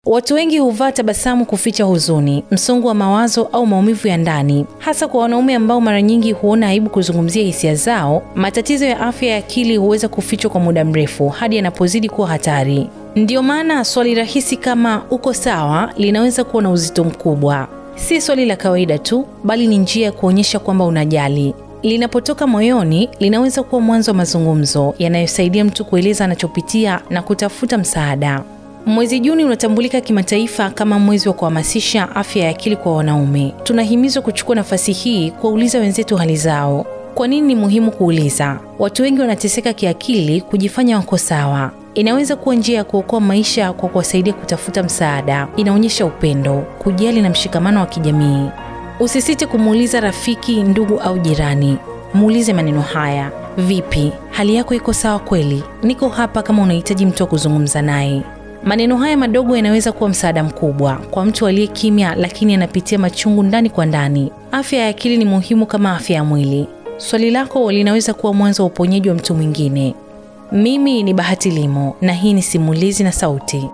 Watu wengi huvaa tabasamu kuficha huzuni, msongo wa mawazo au maumivu ya ndani. Hasa kwa wanaume ambao mara nyingi huona aibu kuzungumzia hisia zao, matatizo ya afya ya akili huweza kufichwa kwa muda mrefu hadi yanapozidi kuwa hatari. Ndio maana swali rahisi kama uko sawa linaweza kuwa na uzito mkubwa. Si swali la kawaida tu, bali ni njia ya kuonyesha kwamba unajali. Linapotoka moyoni, linaweza kuwa mwanzo wa mazungumzo yanayosaidia mtu kueleza anachopitia na kutafuta msaada. Mwezi Juni unatambulika kimataifa kama mwezi wa kuhamasisha afya ya akili kwa wanaume. Tunahimizwa kuchukua nafasi hii kuuliza wenzetu hali zao. Kwa nini ni muhimu kuuliza? Watu wengi wanateseka kiakili kujifanya wako sawa. Inaweza kuwa njia ya kuokoa maisha kwa kuwasaidia kutafuta msaada. Inaonyesha upendo, kujali na mshikamano wa kijamii. Usisite kumuuliza rafiki, ndugu au jirani. Muulize maneno haya: vipi? Hali yako iko sawa kweli? Niko hapa kama unahitaji mtu wa kuzungumza naye. Maneno haya madogo yanaweza kuwa msaada mkubwa kwa mtu aliye kimya lakini anapitia machungu ndani kwa ndani. Afya ya akili ni muhimu kama afya ya mwili. Swali lako linaweza kuwa mwanzo wa uponyaji wa mtu mwingine. Mimi ni Bahati Limo na hii ni Simulizi na Sauti.